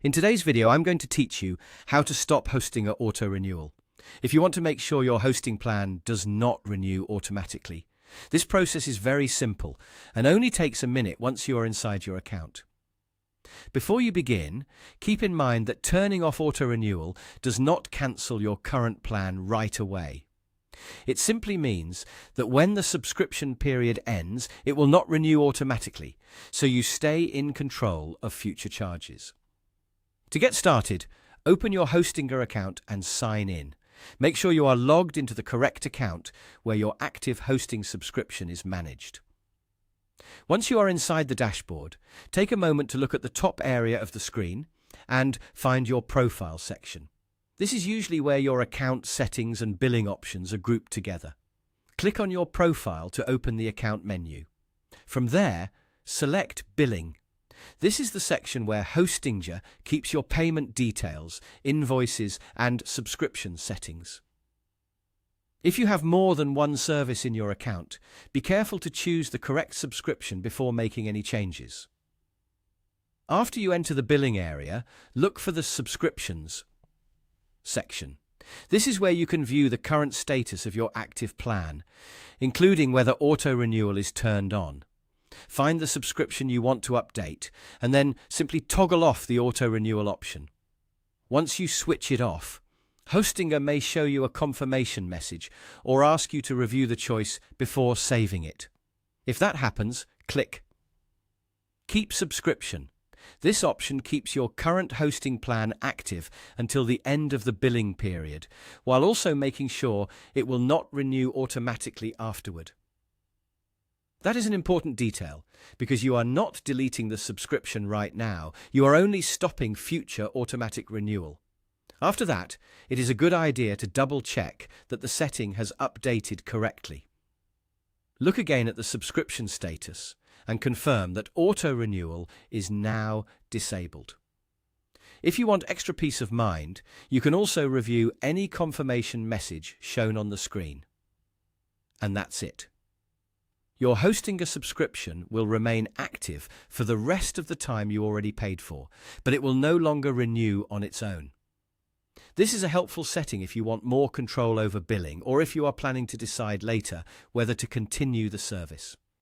In today's video, I'm going to teach you how to stop Hostinger auto-renewal. If you want to make sure your hosting plan does not renew automatically, this process is very simple and only takes a minute once you are inside your account. Before you begin, keep in mind that turning off auto-renewal does not cancel your current plan right away. It simply means that when the subscription period ends, it will not renew automatically, so you stay in control of future charges. To get started, open your Hostinger account and sign in. Make sure you are logged into the correct account where your active hosting subscription is managed. Once you are inside the dashboard, take a moment to look at the top area of the screen and find your profile section. This is usually where your account settings and billing options are grouped together. Click on your profile to open the account menu. From there, select Billing. This is the section where Hostinger keeps your payment details, invoices, and subscription settings. If you have more than one service in your account, be careful to choose the correct subscription before making any changes. After you enter the billing area, look for the Subscriptions section. This is where you can view the current status of your active plan, including whether auto-renewal is turned on. Find the subscription you want to update, and then simply toggle off the auto-renewal option. Once you switch it off, Hostinger may show you a confirmation message or ask you to review the choice before saving it. If that happens, click Keep Subscription. This option keeps your current hosting plan active until the end of the billing period, while also making sure it will not renew automatically afterward. That is an important detail, because you are not deleting the subscription right now, you are only stopping future automatic renewal. After that, it is a good idea to double-check that the setting has updated correctly. Look again at the subscription status and confirm that auto-renewal is now disabled. If you want extra peace of mind, you can also review any confirmation message shown on the screen. And that's it. Your Hostinger subscription will remain active for the rest of the time you already paid for, but it will no longer renew on its own. This is a helpful setting if you want more control over billing or if you are planning to decide later whether to continue the service.